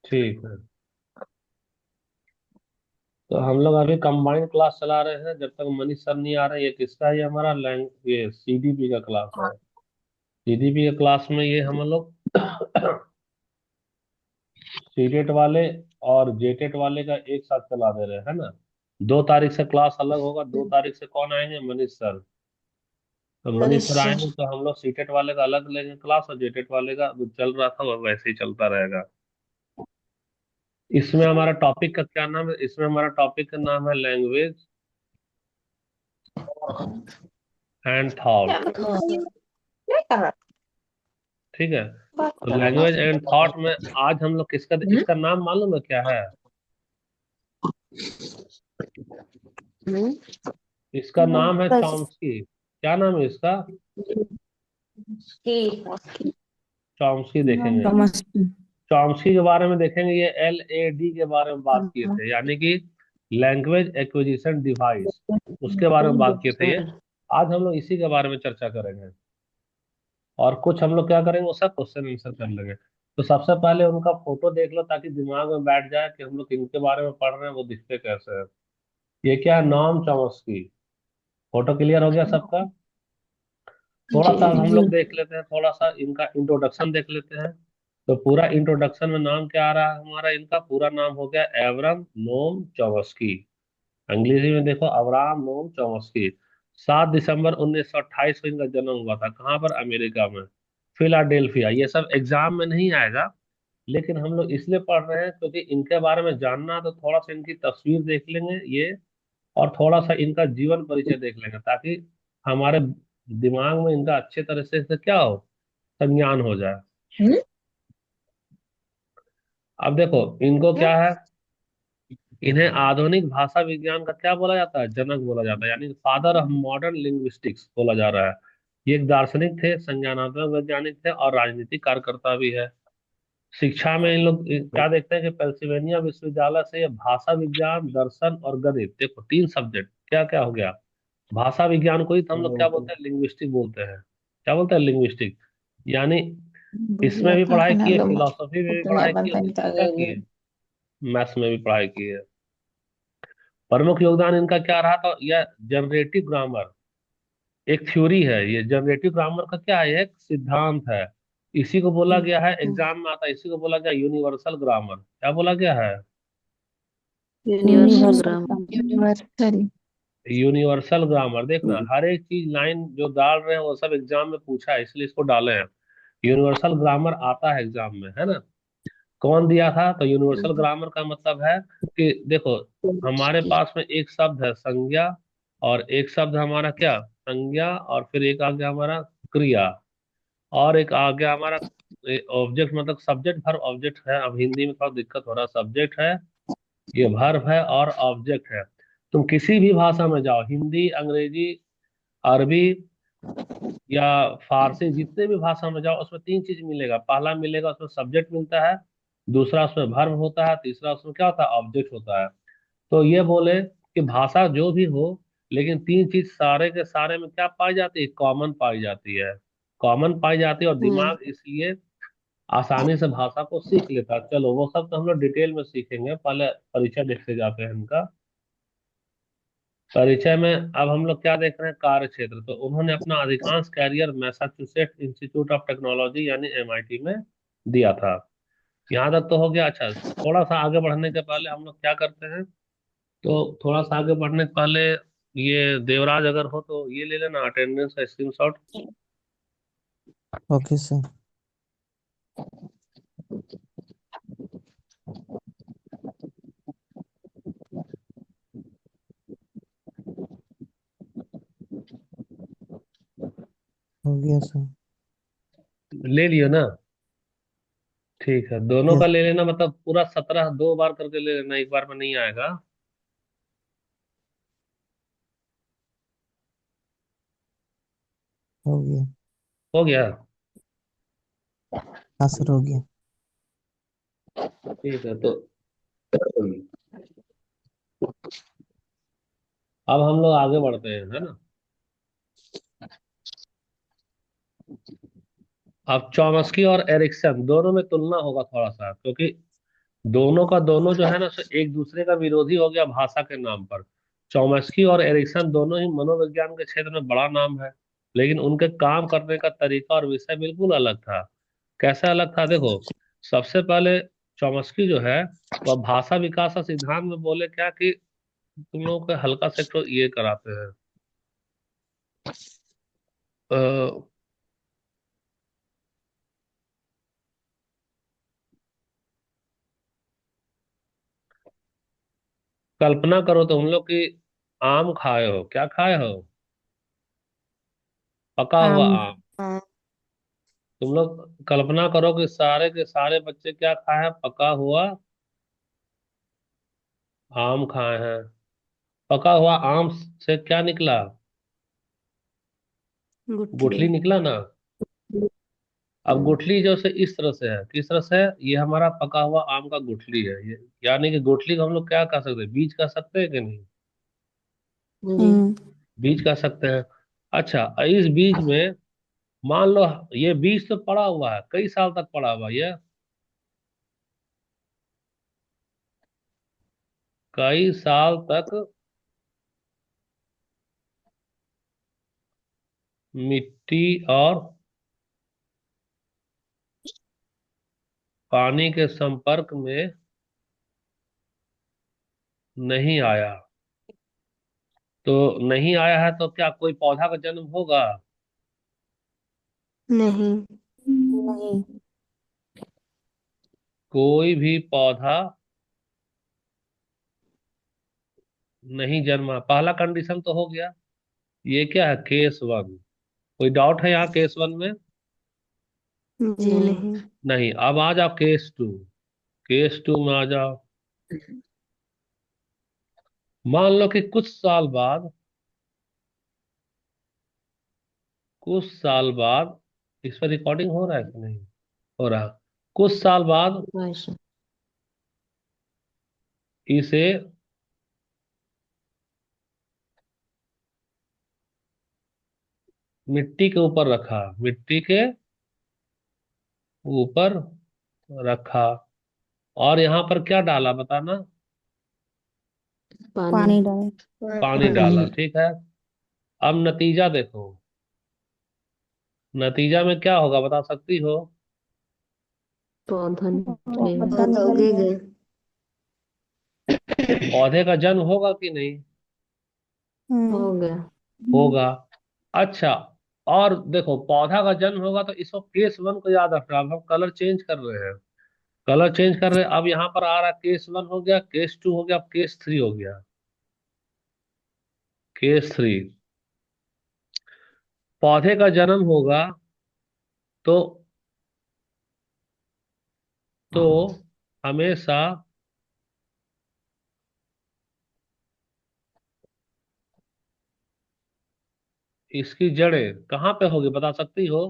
ठीक है। तो हम लोग अभी कंबाइंड क्लास चला रहे हैं जब तक मनीष सर नहीं आ रहे। ये किसका है? ये हमारा लैंग ये सीडीपी का क्लास है। सीडीपी के क्लास में ये हम लोग सीटेट वाले और जेटेट वाले का एक साथ चला दे रहे हैं, है ना। 2 तारीख से क्लास अलग होगा। 2 तारीख से कौन आएंगे? मनीष सर। तो मनीष मनीष सर सर। आएंगे तो हम लोग सीटेट वाले का अलग लेंगे क्लास, और जेटेट वाले का जो चल रहा था वो वैसे ही चलता रहेगा। इसमें हमारा टॉपिक का क्या नाम है? इसमें हमारा टॉपिक का नाम है लैंग्वेज एंड क्या थॉट। बताइए? क्या कहा? ठीक है। बात तो कर रहा लैंग्वेज एंड थॉट में आज हम लोग किसका, हम्म। इसका नाम मालूम है क्या है? हम्म। इसका नाम है बस चॉम्स्की। क्या नाम है इसका? की चॉम्स्की देखेंगे। नमस्ते। चॉम्स्की के बारे में देखेंगे। ये LAD के बारे में बात किए थे, यानी कि लैंग्वेज एक्विजिशन डिवाइस, उसके बारे में बात किए थे ये। आज हम लोग इसी के बारे में चर्चा करेंगे। और कुछ हम लोग क्या करेंगे, वो सब क्वेश्चन आंसर कर लेंगे। तो सबसे पहले उनका फोटो देख लो ताकि दिमाग में बैठ जाए कि हम लोग इनके बारे में पढ़ रहे हैं, वो दिखते कैसे हैं। ये क्या है? Noam Chomsky. फोटो क्लियर हो गया सबका? थोड़ा सा हम जी। लोग देख लेते हैं, थोड़ा सा इनका इंट्रोडक्शन देख लेते हैं। तो पूरा इंट्रोडक्शन में नाम क्या आ रहा है हमारा? इनका पूरा नाम हो गया एवरम नोम चॉम्स्की। अंग्रेजी में देखो, अब्राहम नोम चॉम्स्की। 7 दिसंबर 1928 को इनका जन्म हुआ था। कहाँ पर? अमेरिका में, फिलाडेल्फिया। ये सब एग्जाम में नहीं आएगा, लेकिन हम लोग इसलिए पढ़ रहे हैं क्योंकि इनके बारे में जानना है। तो थोड़ा सा इनकी तस्वीर देख लेंगे ये, और थोड़ा सा इनका जीवन परिचय देख लेंगे ताकि हमारे दिमाग में इनका अच्छे तरह से क्या हो, संज्ञान हो जाए। हम्म। अब देखो इनको क्या है, इन्हें आधुनिक भाषा विज्ञान का क्या बोला जाता है? जनक बोला जाता है, यानी फादर ऑफ मॉडर्न लिंग्विस्टिक्स बोला जा रहा है। ये एक दार्शनिक थे, संज्ञानात्मक वैज्ञानिक थे, और राजनीतिक कार्यकर्ता भी है। शिक्षा में इन लोग क्या देखते हैं कि पेंसिल्वेनिया विश्वविद्यालय से ये भाषा विज्ञान, दर्शन और गणित, देखो 3 सब्जेक्ट क्या क्या हो गया। भाषा विज्ञान को ही तो हम लोग क्या बोलते हैं? लिंग्विस्टिक बोलते हैं। क्या बोलते हैं? लिंग्विस्टिक। यानी इसमें बुझिया भी था पढ़ाई की है, कनालो मा फिलोसफी में भी उतने पढ़ाई की है, और बनता किसमें क्या की नहीं। है? मैथ्स में भी पढ़ाई की है। प्रमुख योगदान इनका क्या रहा? तो यह जनरेटिव ग्रामर एक थ्योरी है। ये जनरेटिव ग्रामर का क्या है? ये एक सिद्धांत है। इसी को बोला गया है, एग्जाम में आता है, इसी को बोला गया यूनिवर्सल ग्रामर। क्या बोला गया है? यूनिवर्सल ग्राम। यूनिवर्सल। Universal grammar. देखना हर एक चीज लाइन जो डाल रहे हैं वो सब एग्जाम में पूछा है, इसलिए इसको डाले हैं। यूनिवर्सल ग्रामर आता है एग्जाम में, है ना। कौन दिया था? तो यूनिवर्सल ग्रामर का मतलब है कि देखो, हमारे पास में एक शब्द है संज्ञा, और एक शब्द हमारा क्या, संज्ञा, और फिर एक आ गया हमारा क्रिया, और एक आ गया हमारा ऑब्जेक्ट, मतलब सब्जेक्ट वर्ब ऑब्जेक्ट है। अब हिंदी में थोड़ा दिक्कत हो रहा है। सब्जेक्ट है, ये वर्ब है, और ऑब्जेक्ट है। तुम किसी भी भाषा में जाओ, हिंदी, अंग्रेजी, अरबी या फारसी, जितने भी भाषा में जाओ, उसमें 3 चीज मिलेगा। पहला मिलेगा उसमें सब्जेक्ट मिलता है, दूसरा उसमें वर्ब होता है, तीसरा उसमें क्या होता है? ऑब्जेक्ट होता है। तो ये बोले कि भाषा जो भी हो, लेकिन 3 चीज सारे के सारे में क्या पाई जाती है? कॉमन पाई जाती है। कॉमन पाई जाती है, और दिमाग इसलिए आसानी से भाषा को सीख लेता है। चलो वो सब तो हम लोग डिटेल में सीखेंगे, पहले परिचय देखते जाते हैं इनका। परिचय में अब हम लोग क्या देख रहे हैं? कार्य क्षेत्र। तो उन्होंने अपना अधिकांश career Massachusetts Institute of Technology यानी MIT में दिया था। यहाँ तक तो हो गया। अच्छा, थोड़ा सा आगे बढ़ने के पहले हम लोग क्या करते हैं, तो थोड़ा सा आगे बढ़ने से पहले ये देवराज अगर हो तो ये ले लेना अटेंडेंस का स्क्रीनशॉट। Okay sir. हो गया सर। ले लियो ना? ठीक है, दोनों का यस। ले लेना, मतलब पूरा 17 2 बार करके ले लेना, एक बार में नहीं आएगा। हो गया। हो गया। हाँ सर, हो गया। ठीक है, तो अब हम लोग आगे बढ़ते हैं, है ना। अब चॉमस्की और एरिक्सन दोनों में तुलना होगा थोड़ा सा, क्योंकि दोनों का दोनों जो है ना सो एक दूसरे का विरोधी हो गया भाषा के नाम पर। चॉम्स्की और एरिक्सन दोनों ही मनोविज्ञान के क्षेत्र में बड़ा नाम है, लेकिन उनके काम करने का तरीका और विषय बिल्कुल अलग था। कैसे अलग था देखो। सबसे पहले चॉम्स्की जो है वह भाषा विकास का सिद्धांत में बोले क्या कि तुम लोगों को हल्का से एक तो ये कराते हैं। अ, कल्पना करो तुम लोग कि आम खाए हो, क्या खाए हो? पका हुआ आम। आम। तुम लोग कल्पना करो कि सारे के सारे बच्चे क्या खाए हैं? पका हुआ आम खाए हैं। पका हुआ आम से क्या निकला? गुठली। गुठली निकला ना। अब हम्म। गुठली जो से इस तरह से है, किस तरह से है? ये हमारा पका हुआ आम का गुठली है ये। यानी कि गुठली को हम लोग क्या कह सकते हैं? बीज कह सकते हैं कि नहीं? जी। बीज कह सकते हैं। अच्छा, इस बीज में मान लो ये बीज तो पड़ा हुआ है, कई साल तक पड़ा हुआ है ये। कई साल तक मिट्टी और पानी के संपर्क में नहीं आया। तो नहीं आया है तो क्या कोई पौधा का जन्म होगा? नहीं। नहीं। कोई भी पौधा नहीं जन्मा, पहला कंडीशन तो हो गया। ये क्या है? Case one. कोई डाउट है यहाँ केस वन में? जी नहीं। नहीं। अब आ जाओ केस टू। केस टू में आ जाओ। मान लो कि कुछ साल बाद इस पर रिकॉर्डिंग हो रहा है कि नहीं हो रहा? कुछ साल बाद बस। इसे मिट्टी के ऊपर रखा, मिट्टी के ऊपर रखा, और यहाँ पर क्या डाला बताना? पानी। पानी डाले। पानी डाला, ठीक है। अब नतीजा देखो। नतीजा में क्या होगा बता सकती हो? पौधा निकलेगा। पौधा निकल गया। उगेगा। पौधे का जन्म होगा कि नहीं? हो गया। होगा। अच्छा, और देखो पौधा का जन्म होगा तो इसको केस वन को याद रखना। अब हम कलर चेंज कर रहे हैं, कलर चेंज कर रहे हैं। अब यहाँ पर आ रहा है केस वन हो गया, केस टू हो गया, अब केस थ्री हो गया। केस थ्री, पौधे का जन्म होगा तो तो हमेशा इसकी जड़ें कहाँ पे होगी बता सकती हो?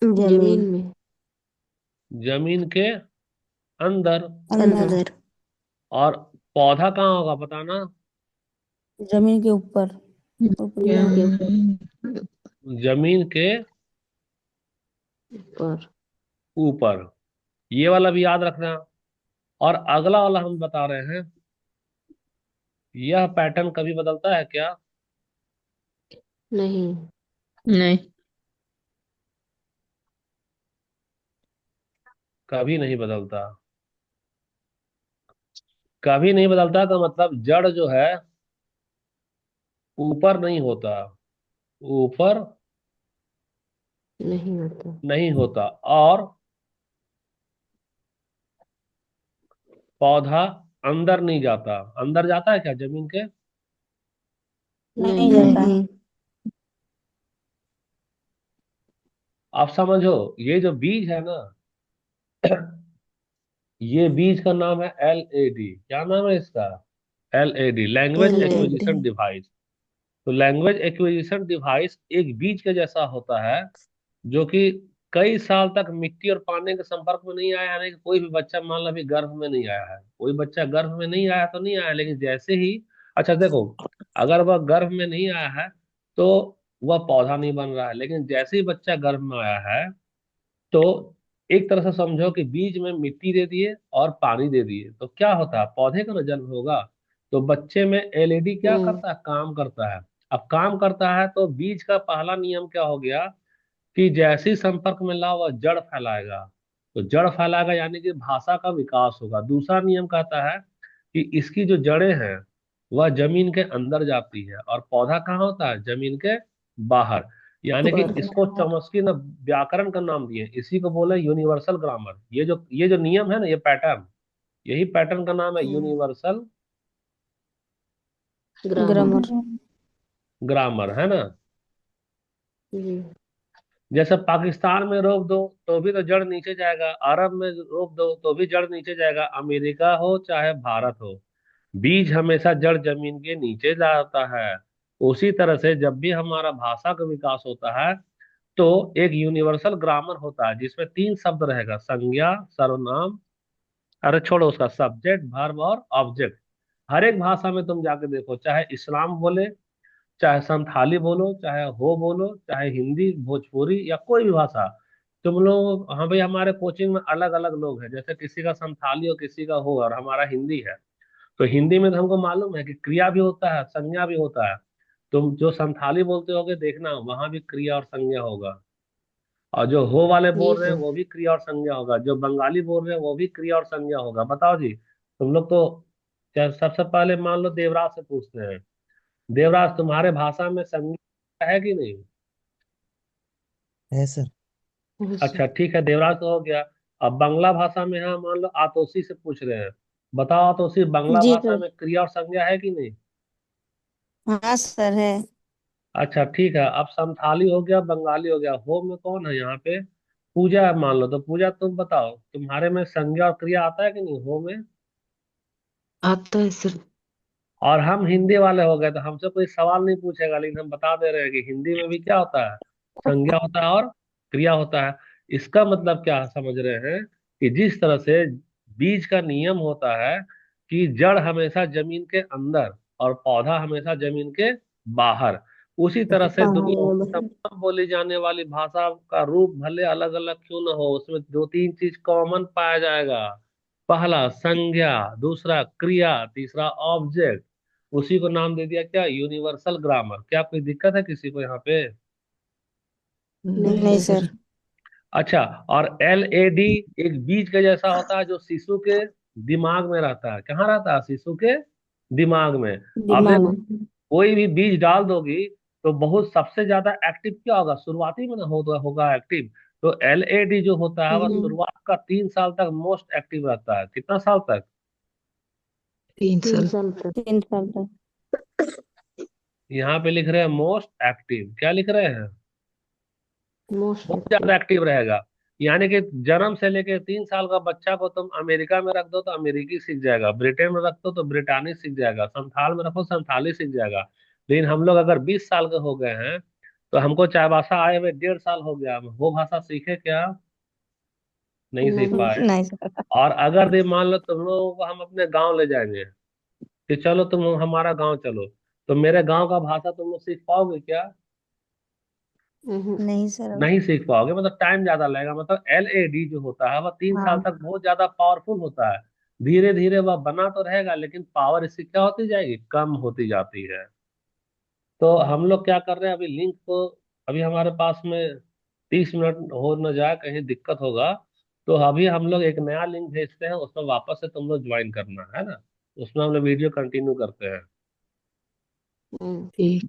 जमीन में। जमीन के अंदर। अंदर। और पौधा कहाँ होगा बताना? जमीन के ऊपर। ऊपरी जमीन भाग। के जमीन के ऊपर। ऊपर। ये वाला भी याद रखना। और अगला वाला हम बता रहे हैं, यह पैटर्न कभी बदलता है क्या? नहीं। नहीं। कभी नहीं बदलता। कभी नहीं बदलता का मतलब जड़ जो है ऊपर नहीं होता, ऊपर नहीं होता। नहीं होता। और पौधा अंदर नहीं जाता। अंदर जाता है क्या जमीन के? नहीं नहीं। जाता। नहीं। आप समझो, ये जो बीज है ना, ये बीज का नाम है LAD। क्या नाम है इसका? LAD, language LED. Acquisition device. तो लैंग्वेज एक्विजिशन डिवाइस एक बीज के जैसा होता है जो कि कई साल तक मिट्टी और पानी के संपर्क में नहीं आया। यानी कि कोई भी बच्चा मान लो अभी गर्भ में नहीं आया है, कोई बच्चा गर्भ में नहीं आया तो नहीं आया, लेकिन जैसे ही, अच्छा देखो, अगर वह गर्भ में नहीं आया है तो वह पौधा नहीं बन रहा है, लेकिन जैसे ही बच्चा गर्भ में आया है तो एक तरह से समझो कि बीज में मिट्टी दे दिए और पानी दे दिए तो क्या होता है, पौधे का ना जन्म होगा। तो बच्चे में एलईडी क्या हम्म। करता है, काम करता है। अब काम करता है तो बीज का पहला नियम क्या हो गया कि जैसे ही संपर्क में ला वह जड़ फैलाएगा। तो जड़ फैलाएगा यानी कि भाषा का विकास होगा। दूसरा नियम कहता है कि इसकी जो जड़ें हैं वह जमीन के अंदर जाती है और पौधा कहाँ होता है, जमीन के बाहर। यानी कि ऊपर। इसको चॉम्स्की ने व्याकरण का नाम दिए, इसी को बोले यूनिवर्सल ग्रामर। ये जो नियम है ना, ये पैटर्न, यही पैटर्न का नाम है हम्म। Universal grammar. ग्रामर। ग्रामर, है ना। जी। जैसे पाकिस्तान में रोक दो तो भी तो जड़ नीचे जाएगा, अरब में रोक दो तो भी जड़ नीचे जाएगा, अमेरिका हो चाहे भारत हो, बीज हमेशा जड़ जमीन के नीचे जाता है। उसी तरह से जब भी हमारा भाषा का विकास होता है तो एक यूनिवर्सल ग्रामर होता है जिसमें तीन शब्द रहेगा, संज्ञा, सर्वनाम, अरे छोड़ो उसका, सब्जेक्ट, वर्ब और ऑब्जेक्ट। हर एक भाषा में तुम जाके देखो, चाहे इस्लाम बोले, चाहे संथाली बोलो, चाहे हो बोलो, चाहे हिंदी, भोजपुरी या कोई भी भाषा, तुम लोग, हाँ भाई हमारे कोचिंग में अलग अलग लोग हैं, जैसे किसी का संथाली और किसी का हो और हमारा हिंदी है। तो हिंदी में तो हमको मालूम है कि क्रिया भी होता है, संज्ञा भी होता है। तुम जो संथाली बोलते होगे देखना वहां भी क्रिया और संज्ञा होगा। और जो हो वाले जी बोल रहे हैं सर। वो भी क्रिया और संज्ञा होगा, जो बंगाली बोल रहे हैं वो भी क्रिया और संज्ञा होगा। बताओ जी, तुम लोग तो, क्या सबसे पहले मान लो देवराज से पूछते हैं, देवराज तुम्हारे भाषा में संज्ञा है कि नहीं? है सर। हाँ अच्छा सर। ठीक है, देवराज तो हो गया। अब बांग्ला भाषा में है, मान लो आतोशी से पूछ रहे हैं, बताओ आतोशी बांग्ला जी भाषा सर। में क्रिया और संज्ञा है कि नहीं? हाँ सर है। अच्छा ठीक है, अब संथाली हो गया, बंगाली हो गया, हो में कौन है यहाँ पे? पूजा है मान लो, तो पूजा तुम बताओ तुम्हारे में संज्ञा और क्रिया आता है कि नहीं हो में? आता है सर। और हम हिंदी वाले हो गए तो हमसे कोई सवाल नहीं पूछेगा, लेकिन हम बता दे रहे हैं कि हिंदी में भी क्या होता है, संज्ञा होता है और क्रिया होता है। इसका मतलब क्या समझ रहे हैं कि जिस तरह से बीज का नियम होता है कि जड़ हमेशा जमीन के अंदर और पौधा हमेशा जमीन के बाहर, उसी तरह से दुनिया बाहर की बाहर। तमाम बोली जाने वाली भाषा का रूप भले अलग अलग क्यों न हो, उसमें दो तीन चीज कॉमन पाया जाएगा। पहला संज्ञा, दूसरा क्रिया, तीसरा ऑब्जेक्ट। उसी को नाम दे दिया क्या, यूनिवर्सल ग्रामर। क्या कोई दिक्कत है किसी को यहाँ पे? नहीं नहीं सर। सर। अच्छा, और एलएडी एक बीज के जैसा होता है जो शिशु के दिमाग में रहता है। कहाँ रहता है, शिशु के दिमाग में। अब दिमाग देखो, में। कोई भी बीज डाल दोगी तो बहुत सबसे ज्यादा एक्टिव क्या होगा, शुरुआती में ना होगा एक्टिव। तो एलएडी जो होता है वह हम्म। शुरुआत का 3 साल तक मोस्ट एक्टिव रहता है। कितना साल तक? 3 साल। 3 साल तक। 3 साल तक। यहाँ पे लिख रहे हैं मोस्ट एक्टिव, क्या लिख रहे हैं, मोस्ट बहुत एक्टिव। ज्यादा एक्टिव रहेगा। यानी कि जन्म से लेके 3 साल का बच्चा को तुम अमेरिका में रख दो तो अमेरिकी सीख जाएगा, ब्रिटेन में रख दो तो ब्रिटानी सीख जाएगा, संथाल में रखो संथाली सीख जाएगा। लेकिन हम लोग अगर 20 साल के हो गए हैं तो हमको चार भाषा आए हुए 1.5 साल हो गया, हम वो भाषा सीखे क्या, नहीं सीख नहीं। पाए। नहीं सर। और अगर दे मान लो तुम लोगों को हम अपने गांव ले जाएंगे कि चलो तुम हमारा गांव चलो, तो मेरे गांव का भाषा तुम लोग सीख पाओगे क्या? नहीं सर। नहीं सीख पाओगे, मतलब टाइम ज्यादा लगेगा। मतलब एलएडी जो होता है वह 3 साल हाँ। तक बहुत ज्यादा पावरफुल होता है। धीरे धीरे वह बना तो रहेगा लेकिन पावर इसकी क्या होती जाएगी, कम होती जाती है। तो हम लोग क्या कर रहे हैं, अभी लिंक को, अभी हमारे पास में 30 मिनट हो न जाए कहीं दिक्कत होगा, तो अभी हम लोग एक नया लिंक भेजते हैं, उसमें वापस से तुम लोग ज्वाइन करना है ना, उसमें हम लोग वीडियो कंटिन्यू करते हैं। ठीक।